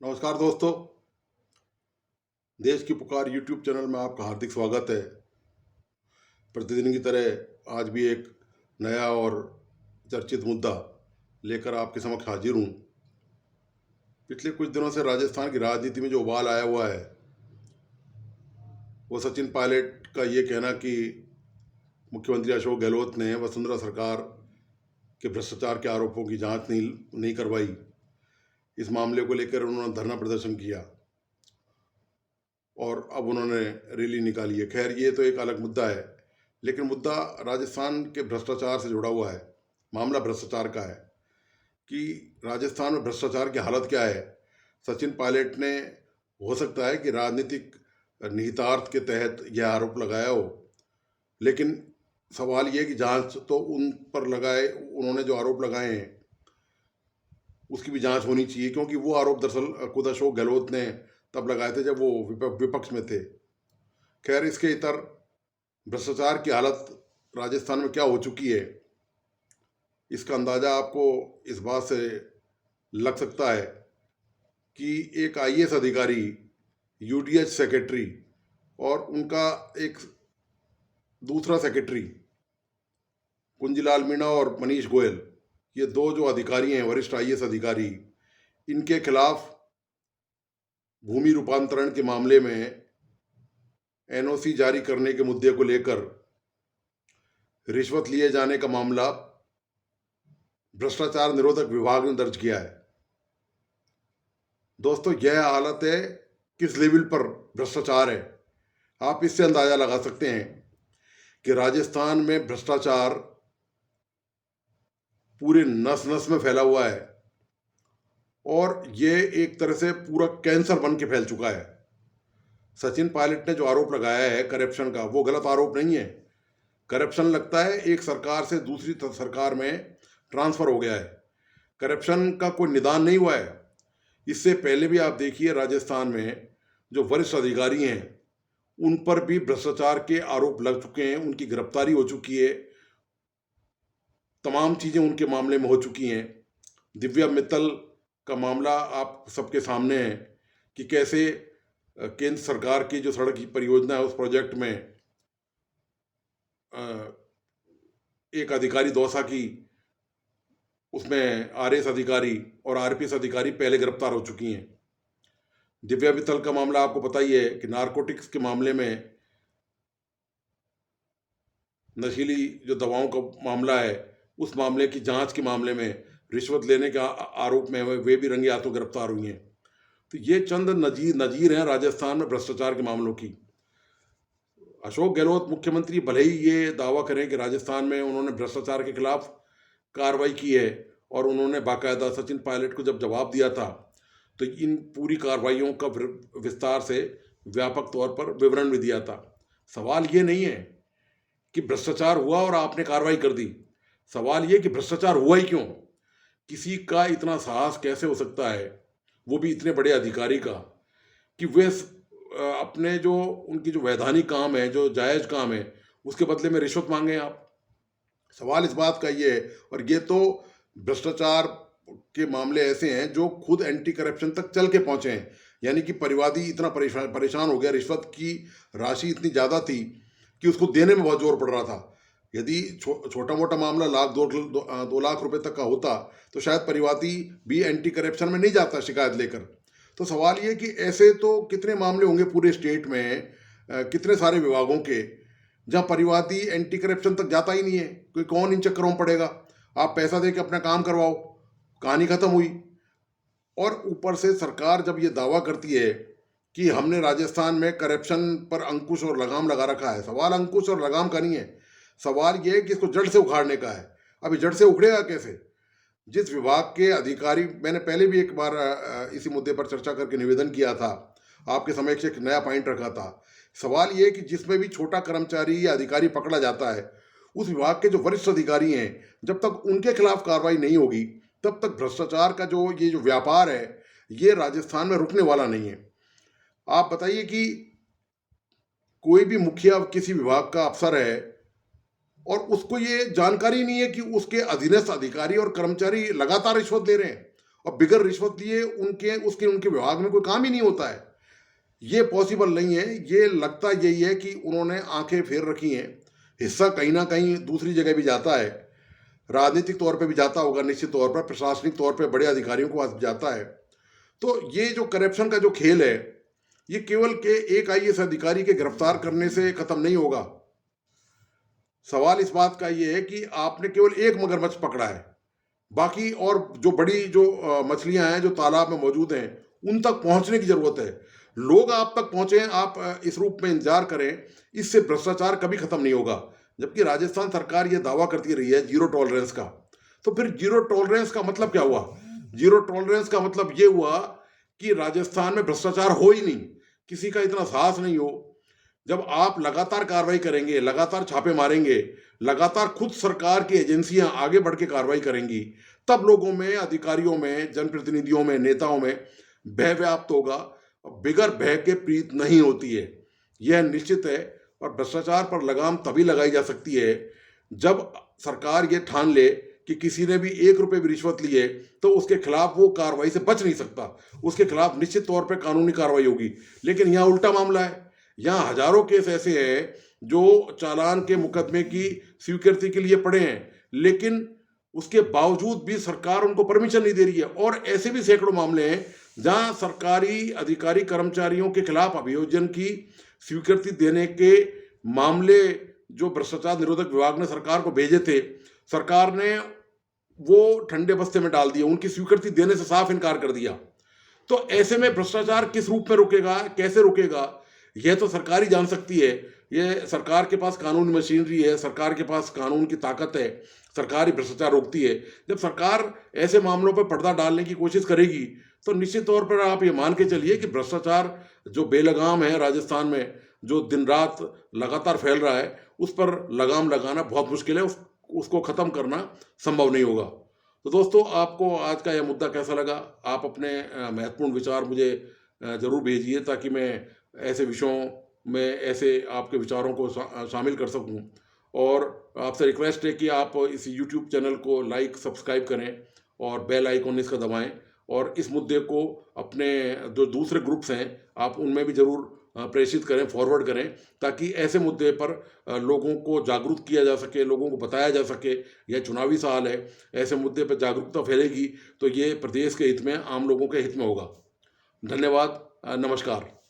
नमस्कार दोस्तों। देश की पुकार यूट्यूब चैनल में आपका हार्दिक स्वागत है। प्रतिदिन की तरह आज भी एक नया और चर्चित मुद्दा लेकर आपके समक्ष हाजिर हूँ। पिछले कुछ दिनों से राजस्थान की राजनीति में जो उबाल आया हुआ है वो सचिन पायलट का ये कहना कि मुख्यमंत्री अशोक गहलोत ने वसुंधरा सरकार के भ्रष्टाचार के आरोपों की जांच नहीं करवाई। इस मामले को लेकर उन्होंने धरना प्रदर्शन किया और अब उन्होंने रैली निकाली है। खैर, ये तो एक अलग मुद्दा है, लेकिन मुद्दा राजस्थान के भ्रष्टाचार से जुड़ा हुआ है। मामला भ्रष्टाचार का है कि राजस्थान में भ्रष्टाचार की हालत क्या है। सचिन पायलट ने हो सकता है कि राजनीतिक निहितार्थ के तहत यह आरोप लगाया हो, लेकिन सवाल ये कि जांच तो उन पर लगाए, उन्होंने जो आरोप लगाए हैं उसकी भी जांच होनी चाहिए, क्योंकि वो आरोप दरअसल खुद अशोक गहलोत ने तब लगाए थे जब वो विपक्ष में थे। खैर, इसके इतर भ्रष्टाचार की हालत राजस्थान में क्या हो चुकी है, इसका अंदाजा आपको इस बात से लग सकता है कि एक आईएएस अधिकारी, यूडीएच सेक्रेटरी और उनका एक दूसरा सेक्रेटरी कुंजीलाल मीणा और मनीष गोयल, ये दो जो अधिकारी हैं, वरिष्ठ आईएएस अधिकारी, इनके खिलाफ भूमि रूपांतरण के मामले में एनओसी जारी करने के मुद्दे को लेकर रिश्वत लिए जाने का मामला भ्रष्टाचार निरोधक विभाग ने दर्ज किया है। दोस्तों, यह हालत है, किस लेवल पर भ्रष्टाचार है आप इससे अंदाजा लगा सकते हैं कि राजस्थान में भ्रष्टाचार पूरे नस नस में फैला हुआ है और ये एक तरह से पूरा कैंसर बन के फैल चुका है। सचिन पायलट ने जो आरोप लगाया है करप्शन का, वो गलत आरोप नहीं है। करप्शन लगता है एक सरकार से दूसरी सरकार में ट्रांसफर हो गया है। करप्शन का कोई निदान नहीं हुआ है। इससे पहले भी आप देखिए, राजस्थान में जो वरिष्ठ अधिकारी हैं उन पर भी भ्रष्टाचार के आरोप लग चुके हैं, उनकी गिरफ्तारी हो चुकी है, तमाम चीज़ें उनके मामले में हो चुकी हैं। दिव्या मित्तल का मामला आप सबके सामने है कि कैसे केंद्र सरकार की जो सड़क की परियोजना है उस प्रोजेक्ट में एक अधिकारी दौसा की, उसमें आरएस अधिकारी और आरपीएस अधिकारी पहले गिरफ्तार हो चुकी हैं। दिव्या मित्तल का मामला आपको पता ही है कि नारकोटिक्स के मामले में, नशीली जो दवाओं का मामला है, उस मामले की जांच के मामले में रिश्वत लेने के आरोप में वे भी रंगे हाथों गिरफ्तार हुई हैं। तो ये चंद नजीर हैं राजस्थान में भ्रष्टाचार के मामलों की। अशोक गहलोत मुख्यमंत्री भले ही ये दावा करें कि राजस्थान में उन्होंने भ्रष्टाचार के खिलाफ कार्रवाई की है और उन्होंने बाकायदा सचिन पायलट को जब जवाब दिया था तो इन पूरी कार्रवाइयों का विस्तार से व्यापक तौर पर विवरण भी दिया था। सवाल ये नहीं है कि भ्रष्टाचार हुआ और आपने कार्रवाई कर दी। सवाल ये कि भ्रष्टाचार हुआ ही क्यों। किसी का इतना साहस कैसे हो सकता है, वो भी इतने बड़े अधिकारी का, कि वे अपने जो उनकी जो वैधानिक काम है, जो जायज़ काम है, उसके बदले में रिश्वत मांगे आप। सवाल इस बात का ये है, और ये तो भ्रष्टाचार के मामले ऐसे हैं जो खुद एंटी करप्शन तक चल के पहुंचे हैं। यानी कि परिवादी इतना परेशान हो गया, रिश्वत की राशि इतनी ज़्यादा थी कि उसको देने में बहुत जोर पड़ रहा था। यदि छोटा मोटा मामला दो लाख रुपए तक का होता तो शायद परिवादी भी एंटी करप्शन में नहीं जाता शिकायत लेकर। तो सवाल ये कि ऐसे तो कितने मामले होंगे पूरे स्टेट में, कितने सारे विभागों के, जहाँ परिवादी एंटी करप्शन तक जाता ही नहीं है। कोई कौन इन चक्करों में पड़ेगा। आप पैसा दे के अपना काम करवाओ, कहानी खत्म हुई। और ऊपर से सरकार जब ये दावा करती है कि हमने राजस्थान में करप्शन पर अंकुश और लगाम लगा रखा है, सवाल अंकुश और लगाम का नहीं है, सवाल ये है कि इसको जड़ से उखाड़ने का है। अभी जड़ से उखड़ेगा कैसे। जिस विभाग के अधिकारी, मैंने पहले भी एक बार इसी मुद्दे पर चर्चा करके निवेदन किया था, आपके समक्ष एक नया पॉइंट रखा था। सवाल ये है कि जिसमें भी छोटा कर्मचारी या अधिकारी पकड़ा जाता है, उस विभाग के जो वरिष्ठ अधिकारी हैं, जब तक उनके खिलाफ कार्रवाई नहीं होगी तब तक भ्रष्टाचार का ये जो व्यापार है, ये राजस्थान में रुकने वाला नहीं है। आप बताइए कि कोई भी मुखिया किसी विभाग का अफसर है और उसको ये जानकारी नहीं है कि उसके अधीनस्थ अधिकारी और कर्मचारी लगातार रिश्वत ले रहे हैं और बिगर रिश्वत लिए उनके विभाग में कोई काम ही नहीं होता है। ये पॉसिबल नहीं है। ये लगता यही है कि उन्होंने आंखें फेर रखी हैं। हिस्सा कहीं ना कहीं दूसरी जगह भी जाता है, राजनीतिक तौर पे भी जाता होगा, निश्चित तौर पर प्रशासनिक तौर पे बड़े अधिकारियों को पास जाता है। तो ये जो करप्शन का जो खेल है, ये केवल के एक आईएएस अधिकारी के गिरफ्तार करने से खत्म नहीं होगा। सवाल इस बात का ये है कि आपने केवल एक मगरमच्छ पकड़ा है, बाकी और जो बड़ी जो मछलियां हैं जो तालाब में मौजूद हैं, उन तक पहुंचने की जरूरत है। लोग आप तक पहुंचे, आप इस रूप में इंतजार करें, इससे भ्रष्टाचार कभी खत्म नहीं होगा। जबकि राजस्थान सरकार ये दावा करती रही है जीरो टॉलरेंस का, तो फिर जीरो टॉलरेंस का मतलब क्या हुआ? जीरो टॉलरेंस का मतलब ये हुआ कि राजस्थान में भ्रष्टाचार हो ही नहीं, किसी का इतना साहस नहीं हो। जब आप लगातार कार्रवाई करेंगे, लगातार छापे मारेंगे, लगातार खुद सरकार की एजेंसियां आगे बढ़ के कार्रवाई करेंगी, तब लोगों में, अधिकारियों में, जनप्रतिनिधियों में, नेताओं में भय व्याप्त होगा। बिगर भय के प्रीत नहीं होती है, यह निश्चित है। और भ्रष्टाचार पर लगाम तभी लगाई जा सकती है जब सरकार ये ठान ले कि किसी ने भी 1 रुपये भी रिश्वत ली है तो उसके खिलाफ वो कार्रवाई से बच नहीं सकता, उसके खिलाफ निश्चित तौर पर कानूनी कार्रवाई होगी। लेकिन यहाँ उल्टा मामला है। यहाँ हजारों केस ऐसे हैं जो चालान के मुकदमे की स्वीकृति के लिए पड़े हैं, लेकिन उसके बावजूद भी सरकार उनको परमिशन नहीं दे रही है। और ऐसे भी सैकड़ों मामले हैं जहां सरकारी अधिकारी कर्मचारियों के खिलाफ अभियोजन की स्वीकृति देने के मामले जो भ्रष्टाचार निरोधक विभाग ने सरकार को भेजे थे, सरकार ने वो ठंडे बस्ते में डाल दिया, उनकी स्वीकृति देने से साफ इनकार कर दिया। तो ऐसे में भ्रष्टाचार किस रूप में रुकेगा, कैसे रुकेगा, यह तो सरकार ही जान सकती है। ये सरकार के पास कानूनी मशीनरी है, सरकार के पास कानून की ताकत है, सरकार ही भ्रष्टाचार रोकती है। जब सरकार ऐसे मामलों पर पर्दा डालने की कोशिश करेगी तो निश्चित तौर पर आप ये मान के चलिए कि भ्रष्टाचार जो बेलगाम है राजस्थान में, जो दिन रात लगातार फैल रहा है, उस पर लगाम लगाना बहुत मुश्किल है, उसको ख़त्म करना संभव नहीं होगा। तो दोस्तों, आपको आज का यह मुद्दा कैसा लगा? आप अपने महत्वपूर्ण विचार मुझे ज़रूर भेजिए ताकि मैं ऐसे विषयों में ऐसे आपके विचारों को शामिल कर सकूं। और आपसे रिक्वेस्ट है कि आप इस यूट्यूब चैनल को लाइक, सब्सक्राइब करें और बेल आइकॉन इसका दबाएं। और इस मुद्दे को अपने जो दूसरे ग्रुप्स हैं आप उनमें भी ज़रूर प्रेषित करें, फॉरवर्ड करें, ताकि ऐसे मुद्दे पर लोगों को जागरूक किया जा सके, लोगों को बताया जा सके। यह चुनावी साल है, ऐसे मुद्दे पर जागरूकता फैलेगी तो ये प्रदेश के हित में, आम लोगों के हित में होगा। धन्यवाद। नमस्कार।